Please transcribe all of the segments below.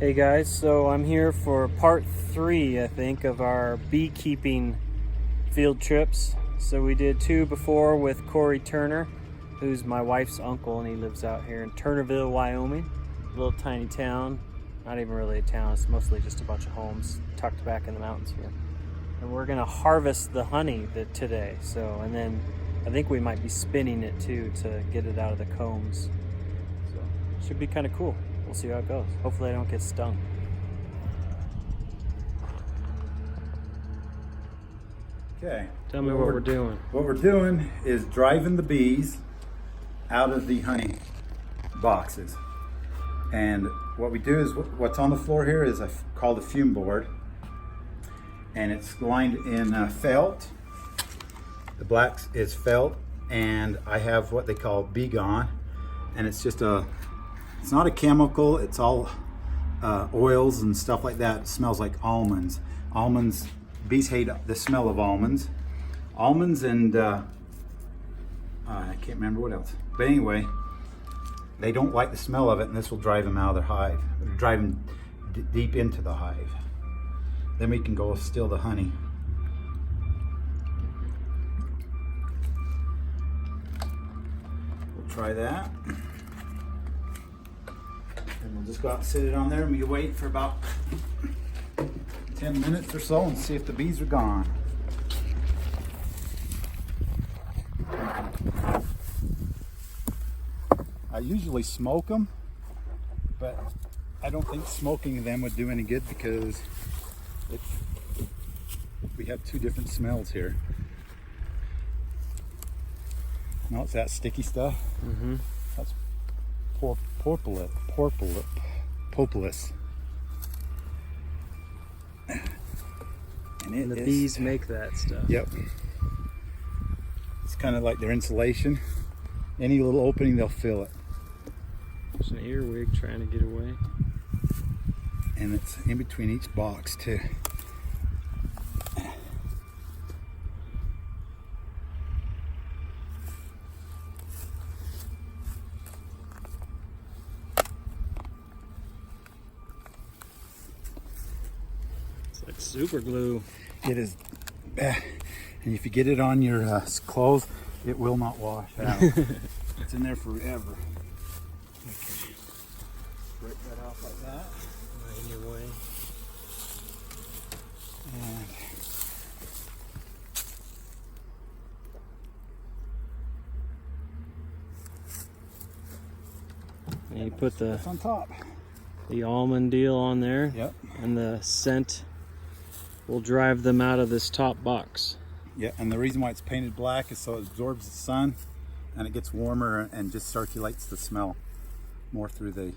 Hey guys, so I'm here for part 3, I think, of our beekeeping field trips. So we did 2 before with Corey Turner, who's my wife's uncle, and he lives out here in Turnerville, Wyoming. A little tiny town, not even really a town, it's mostly just a bunch of homes tucked back in the mountains here. And we're gonna harvest the honey today, and then I think we might be spinning it too to get it out of the combs. So it should be kind of cool. We'll see how it goes. Hopefully I don't get stung. Okay. Tell me what we're doing. What we're doing is driving the bees out of the honey boxes. And what we do is, what's on the floor here is called a fume board. And it's lined in felt. The black is felt, and I have what they call Bee Gone. And it's just it's not a chemical, it's all oils and stuff like that. It smells like almonds. Almonds, bees hate the smell of almonds. Almonds and I can't remember what else. But anyway, they don't like the smell of it, and this will drive them out of their hive. It'll drive them deep into the hive. Then we can go steal the honey. We'll try that. And we'll just go out and sit it on there, and we wait for about 10 minutes or so and see if the bees are gone. I usually smoke them, but I don't think smoking them would do any good because we have 2 different smells here. No, it's that sticky stuff. Mm-hmm. That's Propolis. And the bees make that stuff. Yep. It's kind of like their insulation. Any little opening, they'll fill it. There's an earwig trying to get away. And it's in between each box too. Like super glue. It is bad. And if you get it on your clothes, it will not wash out. It's in there forever. Okay. Break that off like that. Right in your way. And you put That's on top. the almond deal on there. Yep. And the scent will drive them out of this top box. Yeah, and the reason why it's painted black is so it absorbs the sun and it gets warmer and just circulates the smell more through the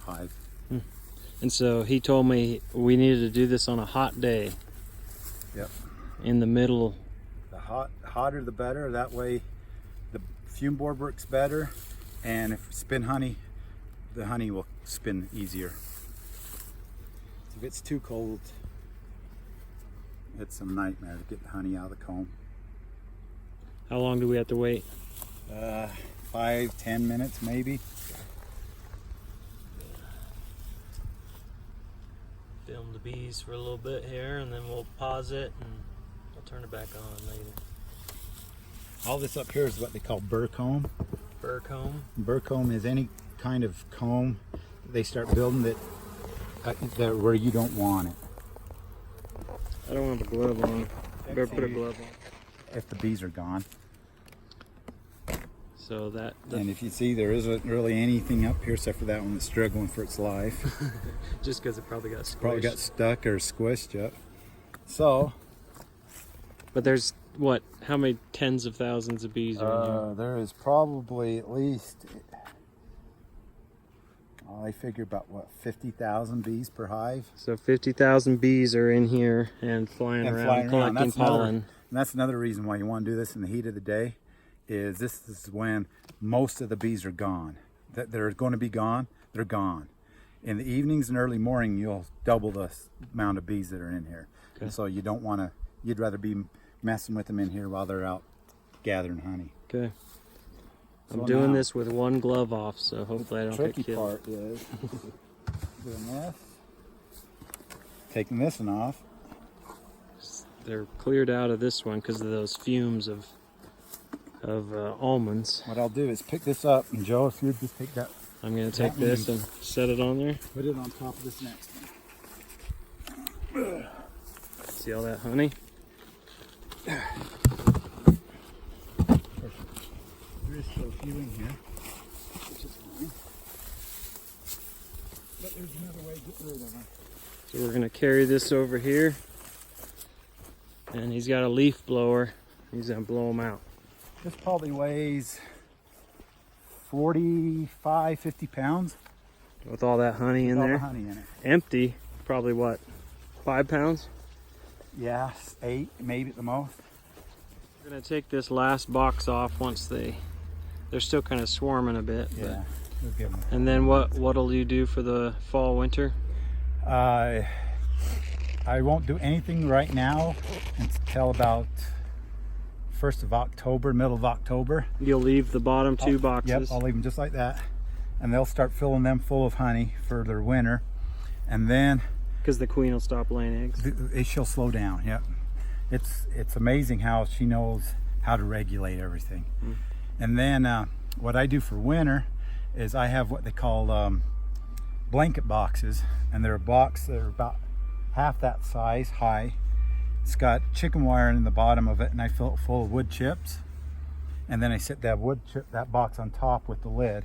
hive. And so he told me we needed to do this on a hot day. Yep. In the middle. The hotter the better. That way the fume board works better, and if you spin honey, the honey will spin easier. If it's too cold, it's a nightmare to get the honey out of the comb. How long do we have to wait? 5-10 minutes maybe. Film the bees for a little bit here, and then we'll pause it and I'll turn it back on later. All this up here is what they call burr comb. Burr comb? Burr comb is any kind of comb they start building that where you don't want it. I don't have a glove on. I better put a glove on. If the bees are gone. So that... And if you see, there isn't really anything up here except for that one that's struggling for its life. Just because it probably got squished. Probably got stuck or squished, yep. So... But there's, what, how many tens of thousands of bees are in here? There is probably at least... I figure about, what, 50,000 bees per hive? So 50,000 bees are in here and flying around collecting pollen. And that's another reason why you want to do this in the heat of the day, is this is when most of the bees are gone. They're going to be gone, they're gone. In the evenings and early morning, you'll double the amount of bees that are in here. Okay. And so you don't want to, you'd rather be messing with them in here while they're out gathering honey. Okay. I'm So doing now, this with one glove off, so hopefully I don't get tricky killed. part is doing this. taking this one off. They're cleared out of this one because of those fumes of almonds. What I'll do is pick this up, and Joe, if you just take that. I'm going to take this and set it on there. Put it on top of this next one. See all that honey? There is still a few in here, which is fine. But there's another way to get rid of them. So we're going to carry this over here. And he's got a leaf blower. He's going to blow them out. This probably weighs 45, 50 pounds. With all that honey in All there. the honey in it. Empty, probably what, 5 pounds? Yeah, 8 maybe at the most. We're going to take this last box off once they're still kind of swarming a bit. Yeah, we'll give them. And then what'll you do for the fall, winter? I won't do anything right now until about 1st of October, middle of October. You'll leave the bottom 2 boxes. Yep, I'll leave them just like that. And they'll start filling them full of honey for their winter. And then... Because the queen will stop laying eggs. She'll slow down, yep. It's amazing how she knows how to regulate everything. Mm. And then what I do for winter is I have what they call blanket boxes. And they're a box that are about half that size high. It's got chicken wire in the bottom of it, and I fill it full of wood chips. And then I set that box on top with the lid.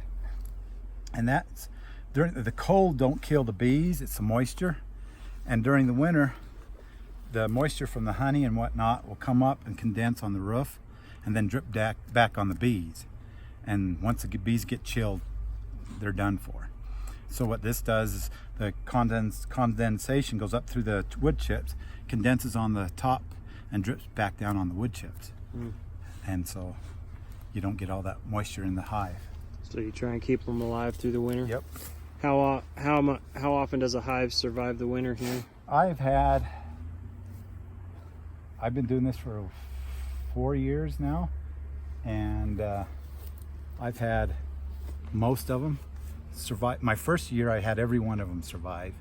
And that's during the cold don't kill the bees, it's the moisture. And during the winter, the moisture from the honey and whatnot will come up and condense on the roof and then drip back on the bees. And once the bees get chilled, they're done for. So what this does is the condensation goes up through the wood chips, condenses on the top, and drips back down on the wood chips. Mm. And so you don't get all that moisture in the hive. So you try and keep them alive through the winter? Yep. How often does a hive survive the winter here? I've been doing this for 4 years now, and I've had most of them survive. My first year I had every one of them survive,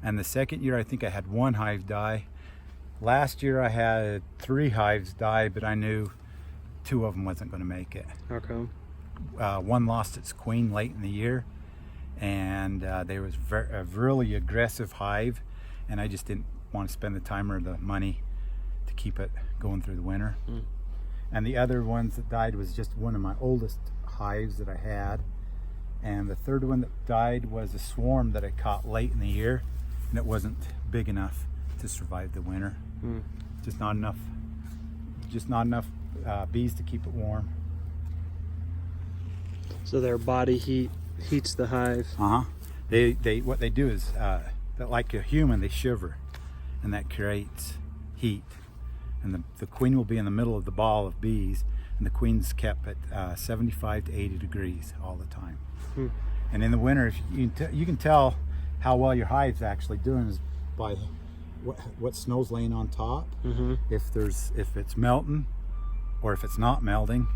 and the second year I think I had 1 hive die. Last year I had 3 hives die, but I knew 2 of them wasn't going to make it. How come? One lost its queen late in the year, and there was a really aggressive hive, and I just didn't want to spend the time or the money to keep it going through the winter. Mm. And the other ones that died was just one of my oldest hives that I had, and the third one that died was a swarm that I caught late in the year, and it wasn't big enough to survive the winter. Mm. Just not enough bees to keep it warm. So their body heat heats the hive. They what they do is that, like a human, they shiver, and that creates heat. And the queen will be in the middle of the ball of bees, and the queen's kept at 75 to 80 degrees all the time. Hmm. And in the winter, if you can tell how well your hive's actually doing is by what snow's laying on top. Mm-hmm. If it's melting, or if it's not melting,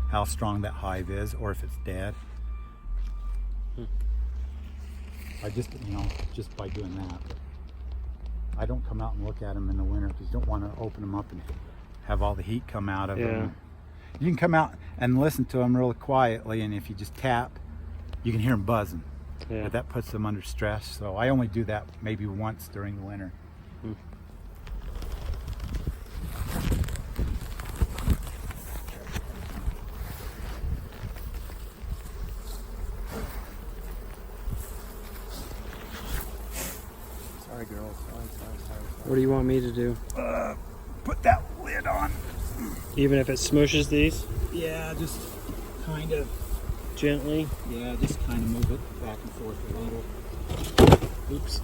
how strong that hive is, or if it's dead. I just by doing that. I don't come out and look at them in the winter because you don't want to open them up and have all the heat come out of them. You can come out and listen to them really quietly, and if you just tap, you can hear them buzzing. Yeah. But that puts them under stress, so I only do that maybe once during the winter. Hmm. Sorry, girls. Sorry. What do you want me to do? Put that lid on. Even if it smushes these? Yeah, just kind of. Gently? Yeah, just kind of move it back and forth a little. Oops.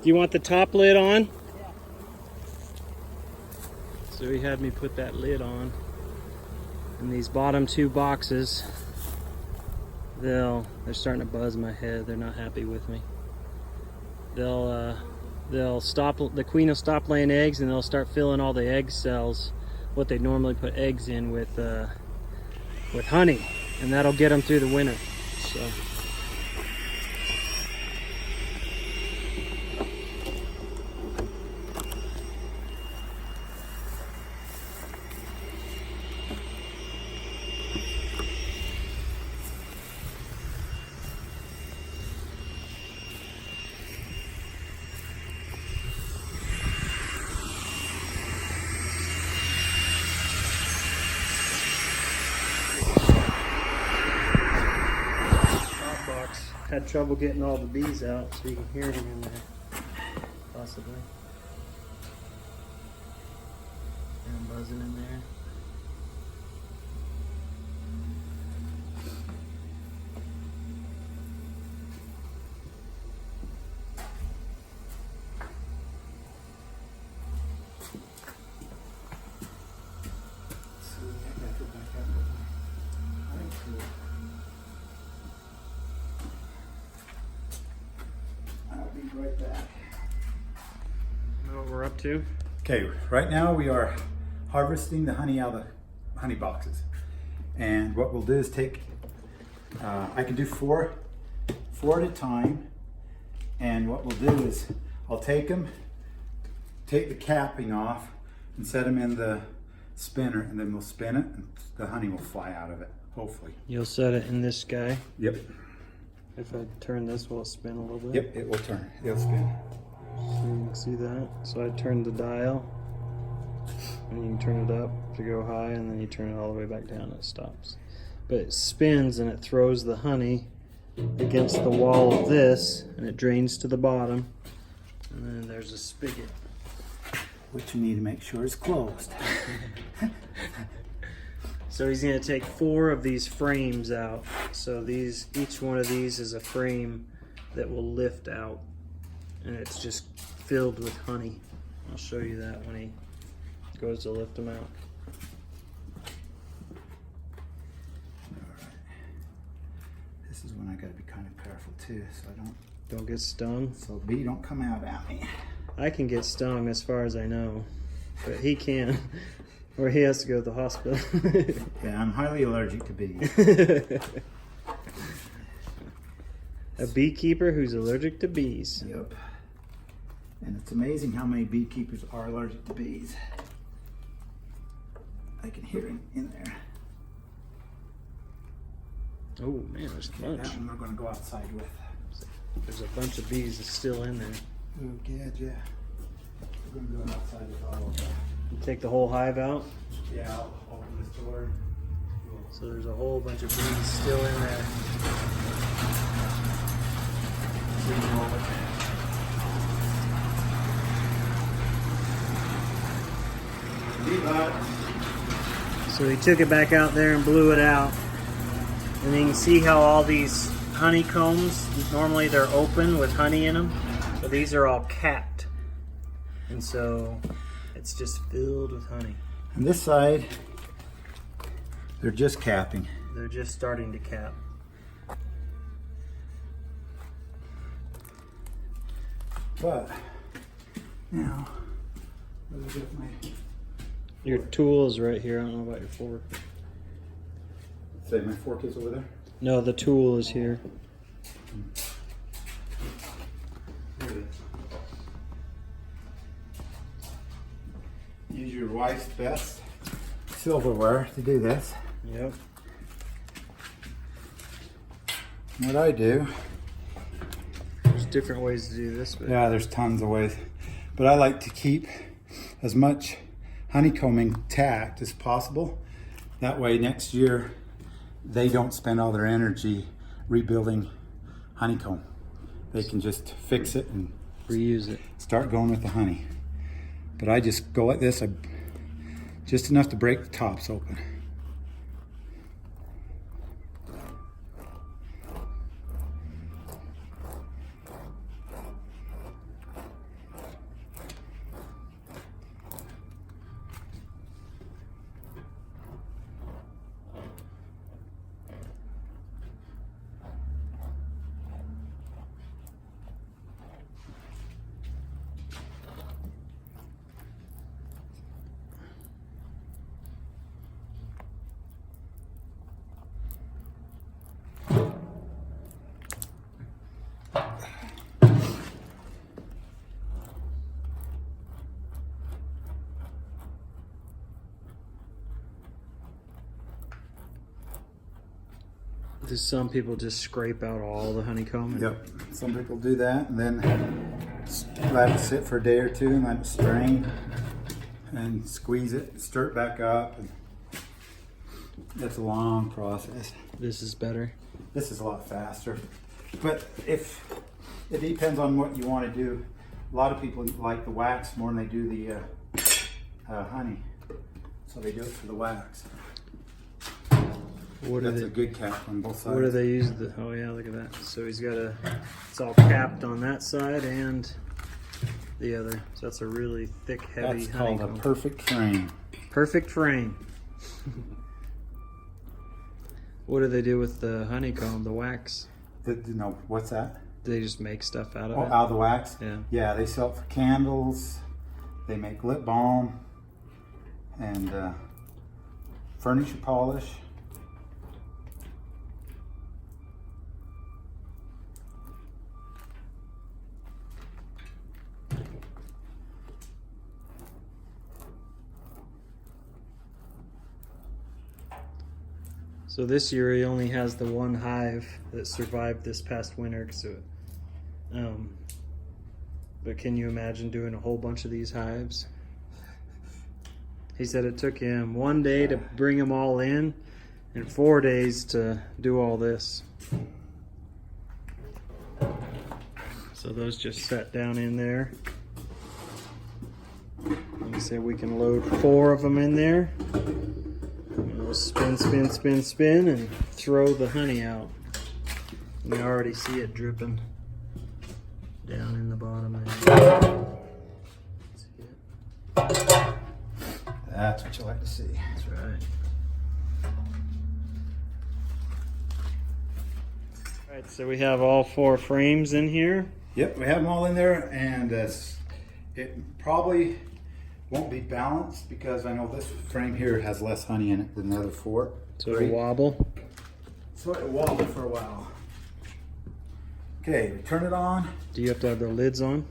Do you want the top lid on? Yeah. So he had me put that lid on. And these bottom 2 boxes, they're starting to buzz my head. They're not happy with me. They'll the queen will stop laying eggs, and they'll start filling all the egg cells, what they normally put eggs in, with honey, and that'll get them through the winter. So. Had trouble getting all the bees out, so you can hear them in there, possibly. And buzzing in there. Right back. Know what we're up to? Okay, right now we are harvesting the honey out of the honey boxes. And what we'll do is take, I can do four at a time. And what we'll do is I'll take the capping off and set them in the spinner, and then we'll spin it and the honey will fly out of it, hopefully. You'll set it in this guy. Yep. If I turn this, will it spin a little bit? Yep, it will turn. It'll spin. So you can see that. So I turned the dial, and you can turn it up to go high, and then you turn it all the way back down and it stops. But it spins and it throws the honey against the wall of this, and it drains to the bottom, and then there's a spigot. Which you need to make sure is closed. So he's going to take 4 of these frames out. So each one of these is a frame that will lift out, and it's just filled with honey. I'll show you that when he goes to lift them out. Alright. This is when I gotta be kind of careful too, so I Don't get stung. so bee don't come out at me. I can get stung as far as I know, but he can. Or he has to go to the hospital. Yeah, I'm highly allergic to bees. A beekeeper who's allergic to bees. Yep. And it's amazing how many beekeepers are allergic to bees. I can hear him in there. Oh man, there's a bunch. That one we're going to go outside with. There's a bunch of bees that's still in there. Oh, good, yeah. We're going to go outside with all of them. You take the whole hive out. Yeah, I'll open this door. So there's a whole bunch of bees still in there. So he took it back out there and blew it out. And you can see how all these honeycombs, normally they're open with honey in them, but these are all capped. And so it's just filled with honey. On this side, they're just capping. They're just starting to cap. But now, let me get my. Your tool is right here. I don't know about your fork. Say my fork is over there? No, the tool is here. Here it is. Use your wife's best silverware to do this. Yep. What I do, There's different ways to do this, but yeah, there's tons of ways, but I like to keep as much honeycombing intact as possible. That way next year they don't spend all their energy rebuilding honeycomb. They can just fix it and reuse it. start going with the honey. But I just go like this, just enough to break the tops open. Some people just scrape out all the honeycomb. Yep. Some people do that and then let it sit for a day or two and let it strain and squeeze it, stir it back up. And it's a long process. This is better. This is a lot faster. But if it depends on what you want to do. A lot of people like the wax more than they do the honey. So they do it for the wax. That's a good cap on both sides. What do they use? Oh yeah, look at that. So he's got it's all capped on that side and the other. So that's a really thick, heavy That's honeycomb. called a perfect frame. Perfect frame. What do they do with the honeycomb, the wax? No, what's that? Do they just make stuff out of Oh, it? out of the wax? Yeah. Yeah, they sell it for candles. They make lip balm and furniture polish. So this year he only has the one hive that survived this past winter. But can you imagine doing a whole bunch of these hives? He said it took him 1 day to bring them all in and 4 days to do all this. So those just sat down in there. Like I said, we can load 4 of them in there. We'll spin, spin, spin, spin, and throw the honey out. You can already see it dripping down in the bottom there. See it? That's what you like to see. That's right. All right, so we have all 4 frames in here. Yep, we have them all in there, and it probably won't be balanced because I know this frame here has less honey in it than the other 4. So it'll wobble. So it wobbled for a while. Okay, we turn it on. Do you have to have the lids on?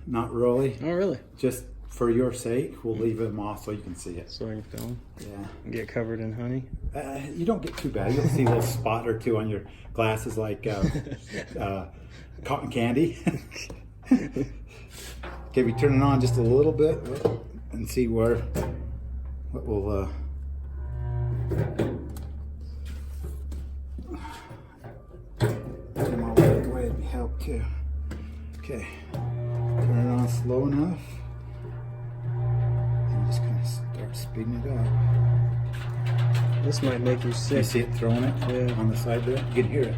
Not really. Oh, really? Just for your sake, we'll leave them off so you can see it. So I can film. Yeah. And get covered in honey. You don't get too bad. You'll see a little spot or two on your glasses like cotton candy. Okay, we turn it on just a little bit and see what will come all the way would help too. Okay, turn it on slow enough and just kind of start speeding it up. This might make you sick. You see it throwing it Yeah. on the side there? You can hear it.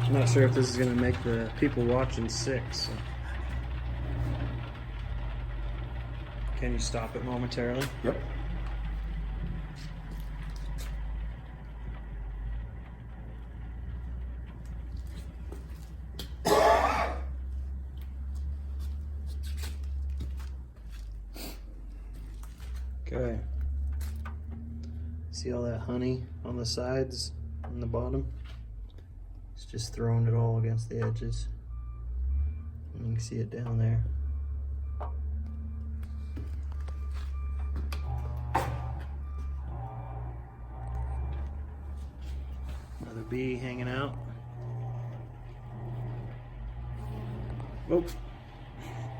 I'm not sure if this is going to make the people watching sick. So. Can you stop it momentarily? Yep. Okay. See all that honey on the sides and the bottom? It's just throwing it all against the edges. And you can see it down there. Another bee hanging out. Whoop.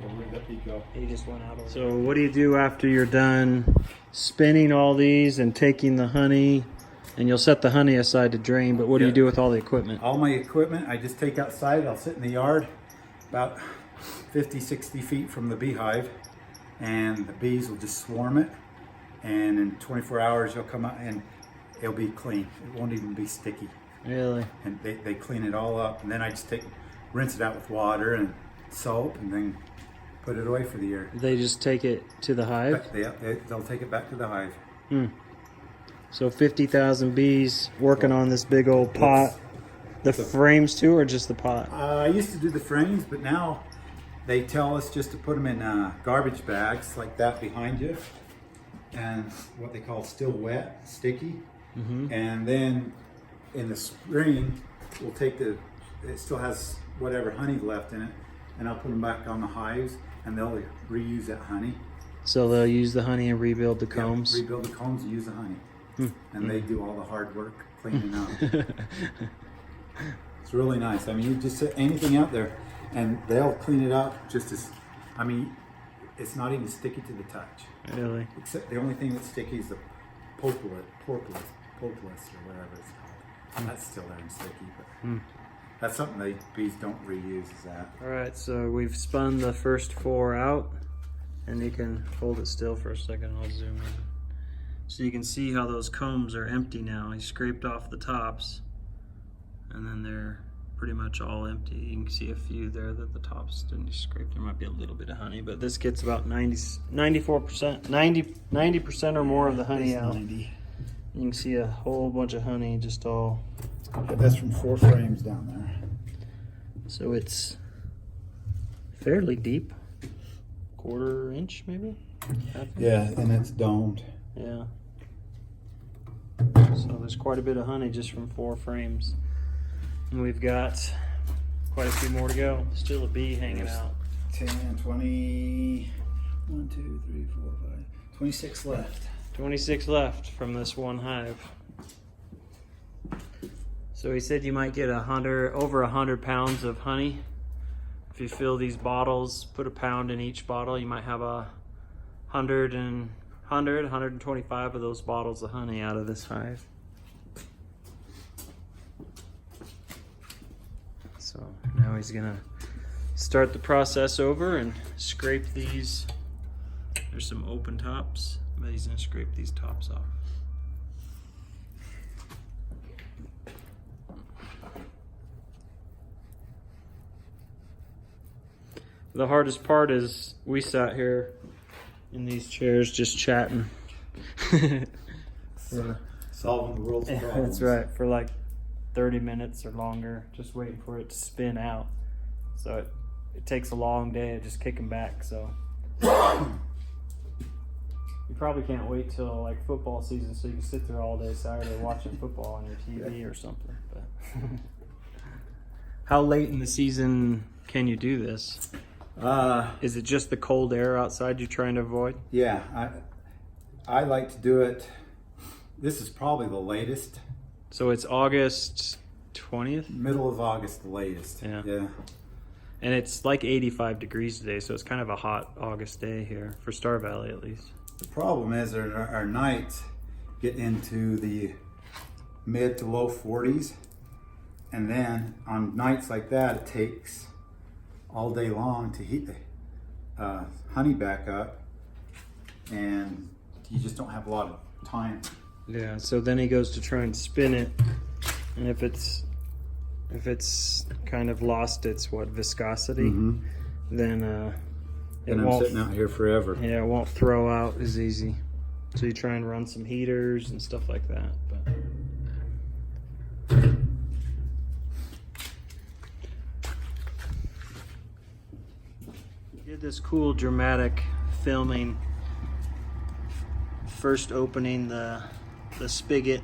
Where'd that bee go? He just went out. So what do you do after you're done spinning all these and taking the honey? And you'll set the honey aside to drain, but what do you do with all the equipment? All my equipment, I just take outside. I'll sit in the yard about 50, 60 feet from the beehive, and the bees will just swarm it. And in 24 hours, you'll come out and it'll be clean. It won't even be sticky. Really? And they clean it all up. And then I just rinse it out with water and soap, and then put it away for the year. They just take it to the hive? They'll take it back to the hive. Hmm. So 50,000 bees working on this big old pot. The frames too, or just the pot? I used to do the frames, but now they tell us just to put them in garbage bags like that behind you, and what they call still wet, sticky. Mm-hmm. And then in the spring, we'll take it still has whatever honey left in it, and I'll put them back on the hives, and they'll reuse that honey. So they'll use the honey and rebuild the Yeah, combs. rebuild the combs and use the honey. And they do all the hard work cleaning up. It's really nice. I mean, you just set anything out there and they'll clean it up just as, I mean, it's not even sticky to the touch. Really? Except the only thing that's sticky is the porpoise, or whatever it's called. That's still there and sticky, but that's something the bees don't reuse, is that. All right, so we've spun the first 4 out, and you can hold it still for a second. I'll zoom in. So you can see how those combs are empty now. He scraped off the tops, and then they're pretty much all empty. You can see a few there that the tops didn't scrape. There might be a little bit of honey, but this gets about 90% or more of the honey out. 90. You can see a whole bunch of honey just all. That's from 4 frames down there. So it's fairly deep, 1/4 inch maybe. Yeah, and it's domed. Yeah. So there's quite a bit of honey just from 4 frames. And we've got quite a few more to go. Still a bee hanging out. 10, 20, 1, 2, 3, 4, 5, 26 left. 26 left from this one hive. So he said you might get over 100 pounds of honey. If you fill these bottles, put a pound in each bottle, you might have 125 of those bottles of honey out of this hive. So now he's gonna start the process over and scrape these. There's some open tops, but he's gonna scrape these tops off. The hardest part is we sat here in these chairs just chatting. Solving the world's problems. That's right, for like 30 minutes or longer, just waiting for it to spin out. So it takes a long day of just kicking back. So you probably can't wait till like football season so you can sit there all day Saturday watching football on your TV or something. But how late in the season can you do this? Is it just the cold air outside you're trying to avoid? Yeah, I like to do it. This is probably the latest. So it's August 20th? Middle of August, the latest. Yeah. And it's like 85 degrees today, so it's kind of a hot August day here, for Star Valley at least. The problem is our nights get into the mid to low 40s. And then on nights like that, it takes all day long to heat the honey back up. And you just don't have a lot of time. Yeah, so then he goes to try and spin it. And if it's kind of lost its viscosity, then it And I'm won't, sitting out here forever. yeah, it won't throw out as easy. So you try and run some heaters and stuff like that. But did this cool dramatic filming, first opening the spigot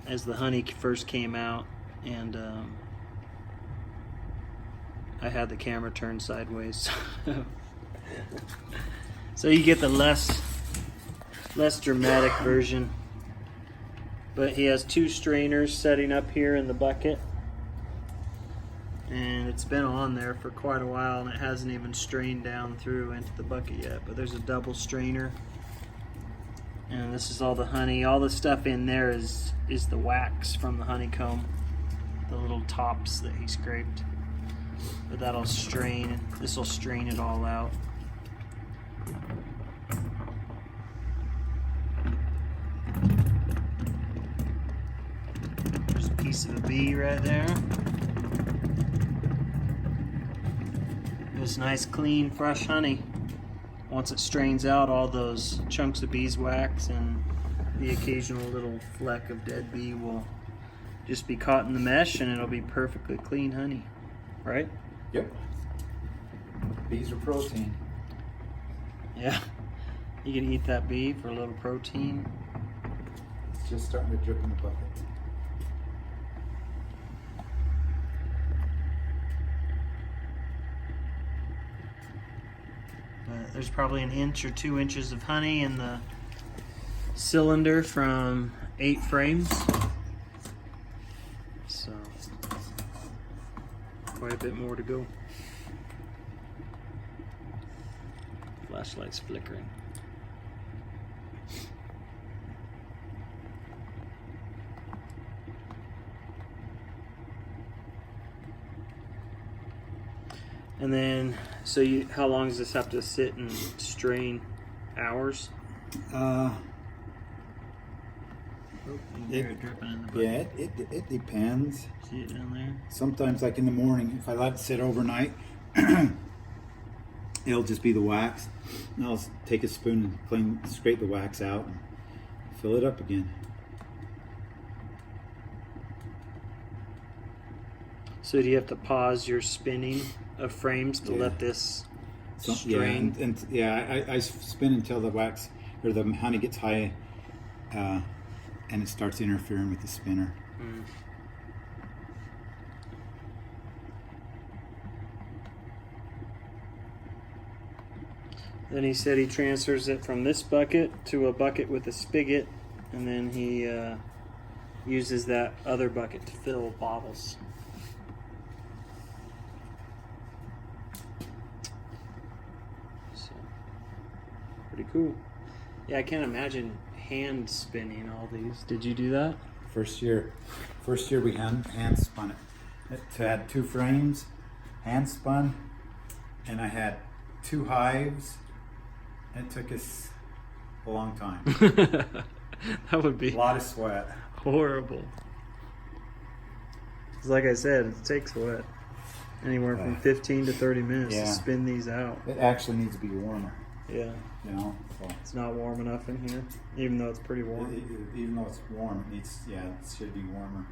as the honey first came out, and I had the camera turned sideways. So you get the less dramatic version. But he has 2 strainers setting up here in the bucket, and it's been on there for quite a while and it hasn't even strained down through into the bucket yet. But there's a double strainer, and this is all the honey. All the stuff in there is the wax from the honeycomb, the little tops that he scraped. But that'll strain, this will strain it all out. There's a piece of a bee right there. This nice, clean, fresh honey. Once it strains out, all those chunks of beeswax and the occasional little fleck of dead bee will just be caught in the mesh, and it'll be perfectly clean honey, right? Yep. Bees are protein. Yeah. You can eat that bee for a little protein. It's just starting to drip in the bucket. But there's probably an inch or 2 inches of honey in the cylinder from 8 frames. So quite a bit more to go. Flashlight's flickering. And then, so how long does this have to sit and strain? Hours? Uh, Oh, you can hear it dripping in the bucket. yeah, it depends. See it down there? Sometimes, like in the morning, if I let it sit overnight, it'll just be the wax. And I'll take a spoon and scrape the wax out and fill it up again. So do you have to pause your spinning of frames to let this strain? I spin until the wax or the honey gets high, and it starts interfering with the spinner. Mm. Then he said he transfers it from this bucket to a bucket with a spigot, and then he uses that other bucket to fill bottles. So, pretty cool. Yeah, I can't imagine hand spinning all these. Did you do that? First year we hand spun it. It had 2 frames, hand spun, and I had 2 hives. It took us a long time. That would be A lot of sweat. horrible. 'Cause like I said, it takes what? Anywhere from 15 to 30 minutes to Yeah. spin these out. It actually needs to be warmer, Yeah. you know. So It's not warm enough in here, even though it's pretty warm. even though it's warm, it should be warmer.